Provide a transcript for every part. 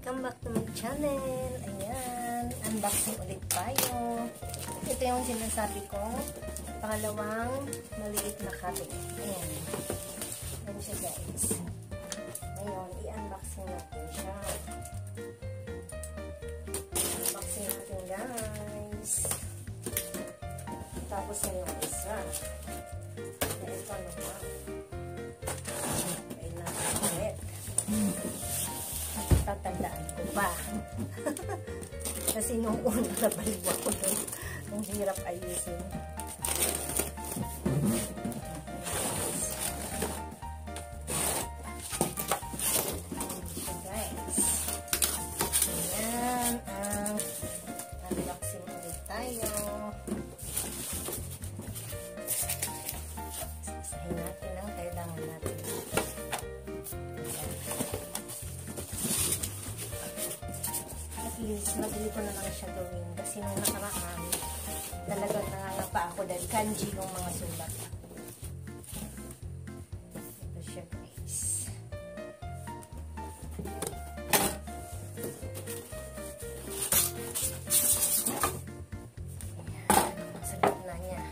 Welcome back to my channel. Ayan, unboxing ulit tayo. Ito yung sinasabi ko, pangalawang maliit na cabinet. Ayan. Ayan siya guys. Ngayon, i-unboxing natin siya. Unboxing natin guys. Tapos na yung isa. Ito naman. Ayan natin ulit. Tatandaan ko pa. Kasi nung una nabaliw ako doon. Ang hirap ayusin. Guys. Ayan ang unboxing ulit tayo. Sasahin natin ang kailangan natin. Madali ko na lang siya gawin kasi nung nakaraan talagang nangangapa ako dahil kanji yung mga sulat. Ito siya guys. Ayan, sa gitna niya.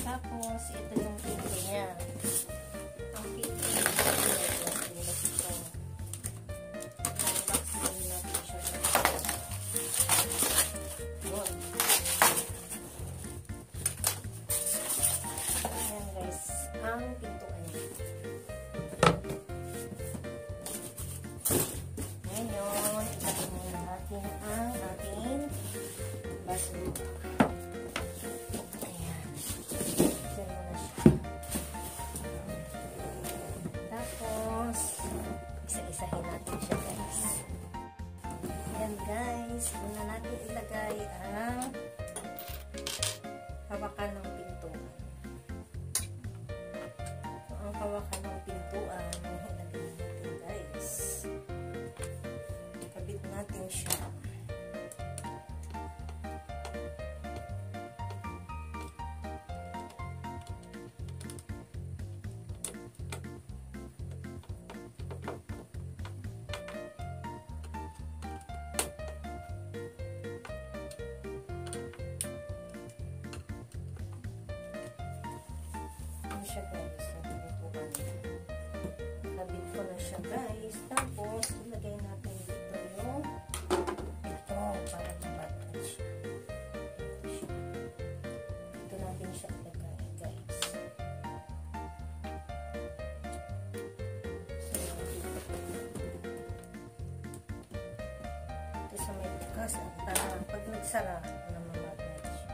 Tapos, ito yung pinto niya. Ang pinto niya, unboxing natin siya. Yun. Ayan guys, ang pintuan niya. Ngayon, itakin muna natin ang ating basura. Isa-isahin natin siya guys. Ayan guys, muna natin ilagay ang hawakan ng pintuan. So, ang hawakan ng pintuan, ilagay natin guys. Kabit natin siya. Siya guys, kabit ko na siya guys, tapos ilagay natin dito yung ito para mabatid siya. Ito natin siya ilagay guys. So, ito sa may bukas at pag nagsara na mabatid siya.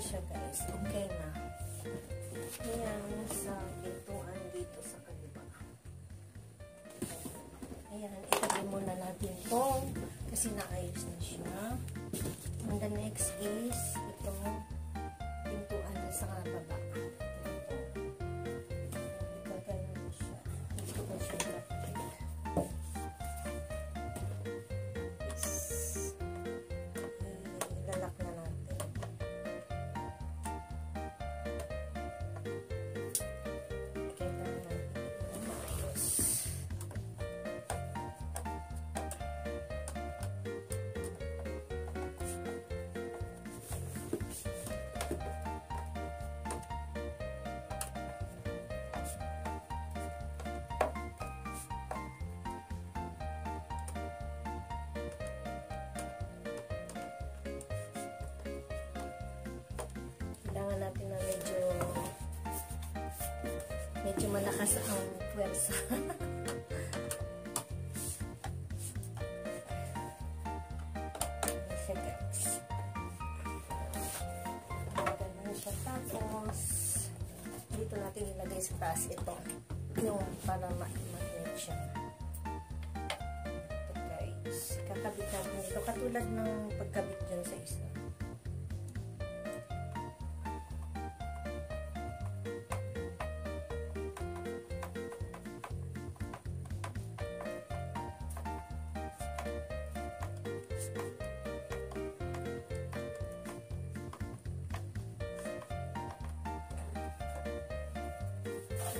Siya guys, okay na. Ayan, sa pintuan dito sa kaliwa. Ayan, itabi muna natin itong kasi naayos na siya. And the next is itong pintuan sa baba. Gagawin siya. Ito po siya natin. Ilalak na natin. Kailangan natin maayos. Kailangan natin na medyo malakas ang puwersa. Siya guys. Ganun siya. Tapos dito natin ilagay sa taas ito. Yung para ma-imagine siya. Ito guys. Kakabit natin ito. Katulad ng pagkabit dyan sa isa.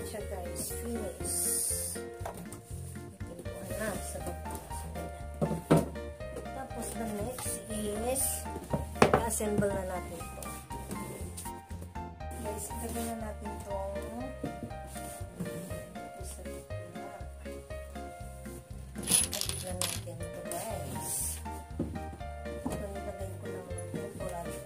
Siya guys, finish. Ipintuan na sa baba. Tapos the next is assemble na natin ito. Guys, gagawin na natin itong sa gitna. Gagawin natin ito guys. Ito nilagay ko ng temporary.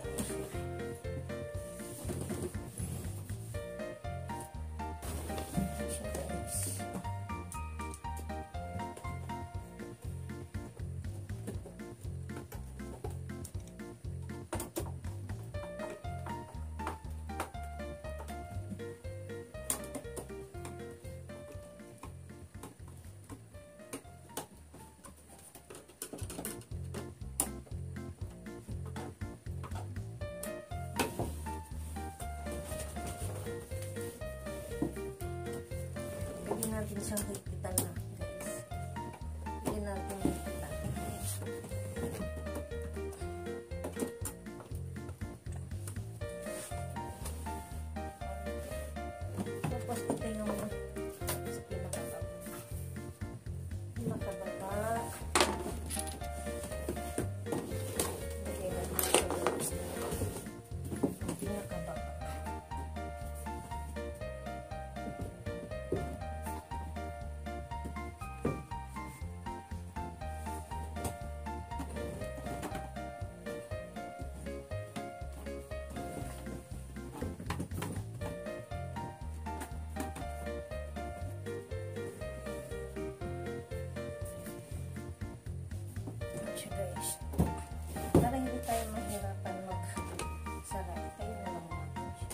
Pwede natin siyang higpitan na guys. Pwede natin higpitan. Tapos ito yung sa pinakababa. Pinakababa. Lagay natin sa labas na pinakababa. Guys, para hindi tayo mahirapan magsara, tayo na lang natin siya.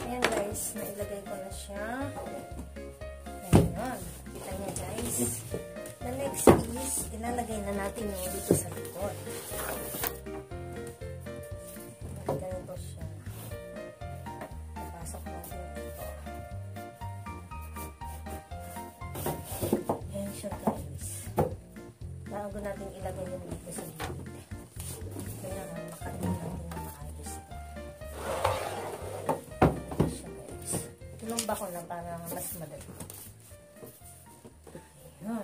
Ayan guys, nailagay ko na siya. Ayan. Kita niya guys. The next is, ilalagay na natin yung dito sa likod. Ganito siya. Napasok natin ito. Ayan siya guys. Bago natin ilagay yung dito sa gilid. Kaya nga, makaroon natin na maayos ito. Ayan siya guys. Tulong ba ko na para mas madali. Ayan.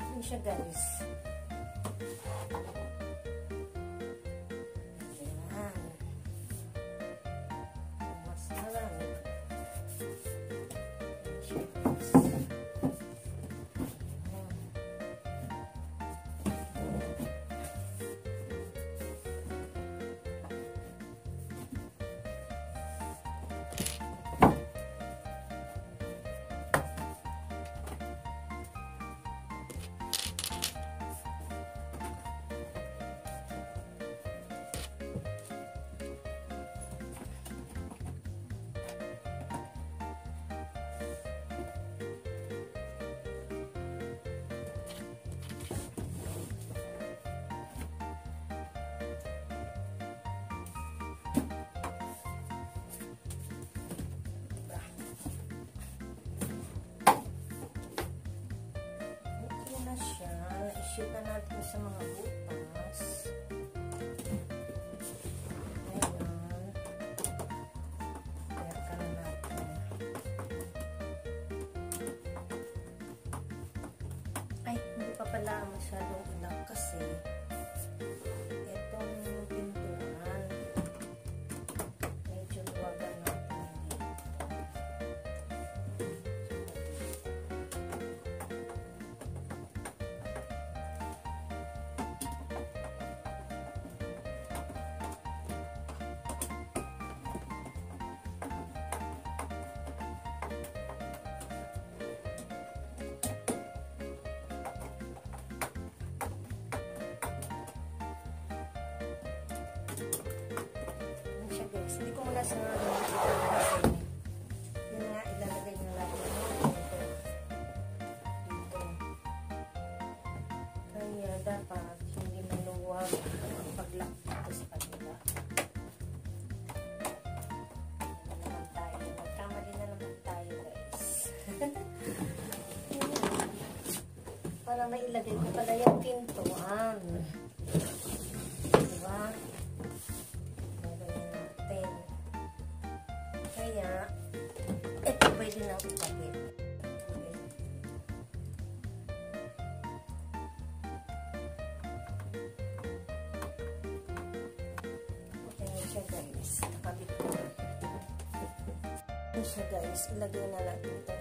Ayan siya, guys. I-shoot na natin sa mga butas. Ayan. Kaya ka na natin. Ay, hindi pa pala masyadong ilang kasi itong pintuan. Medyo luwagan natin dito. Hindi ko muna sa kasi yun nga ilalagay na natin dito. Kaya dapat hindi maluwag ang pag-lock dito sa kanila. Magkamali na naman tayo, guys. Para mailagay ko pala yung pintuan. Diba? Kaya, ito pwede na ipagin. Okay na siya, guys. Nakabit ko. Ito siya, guys. Ilagay na natin ito.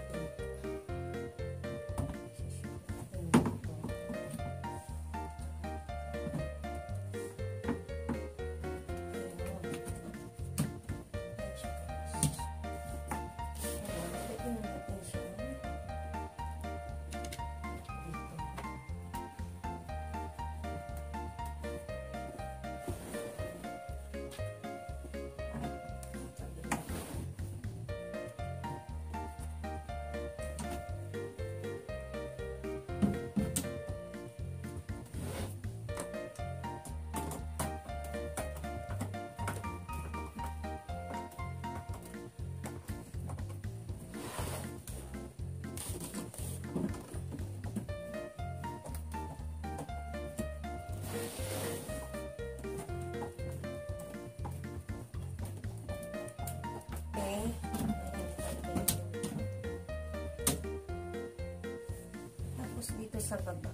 Okay. Tapos dito sa baba.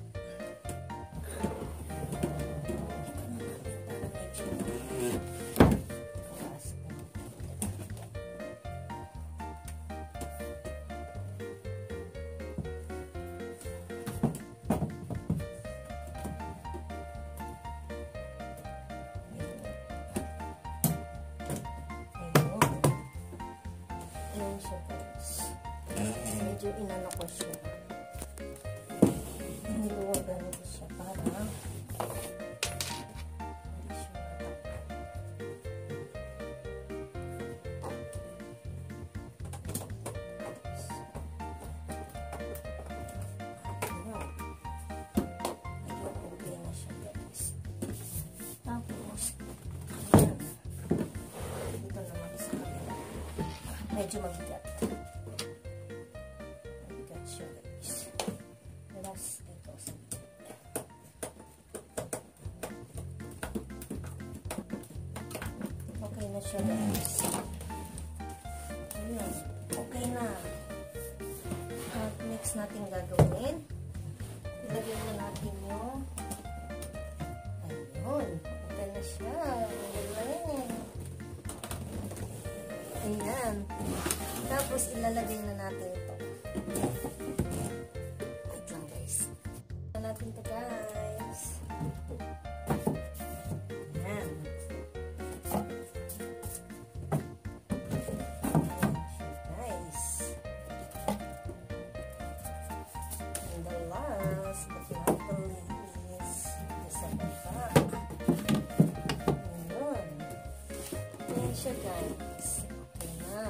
Medyo inano ko siya. Niluwagan ko siya para hindi siya medyo okay na siya, guys. Tapos dito naman sa kabila. Medyo mabigat. siya, guys. Ayan. Okay na. At next natin gagawin, ilagay na natin yung ayun. Okay na siya. Ayan. Tapos ilalagay na natin ito. Wait lang, guys. Ilalagay natin ito, guys. Ayan. Guys. And the last but not the least is at the back. Ayan. Ayan siya, guys. Okay na.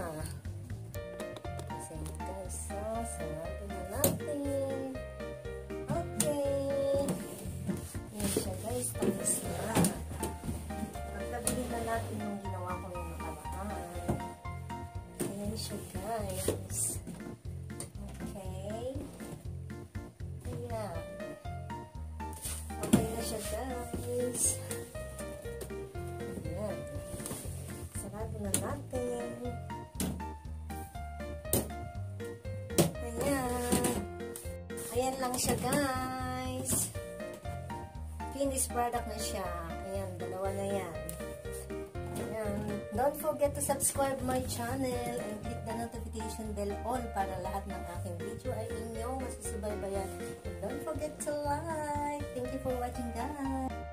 Kasi guys, so, sarapin na natin. Okay. Ayan siya, guys. Tapos na. Pagkabilin na natin yung ginawa ko yung nakaraan. Ayan siya, guys. Okay. Ayan. Okay na siya, guys. Ayan. Sarado na natin. Ayan. Ayan lang siya, guys. Finished product na siya. Ayan, dalawa na yan. Ayan. Don't forget to subscribe my channel and click the notification bell all para lahat ng aking video ay inyong masusubaybayan. And don't forget to like. Thank you for watching, guys.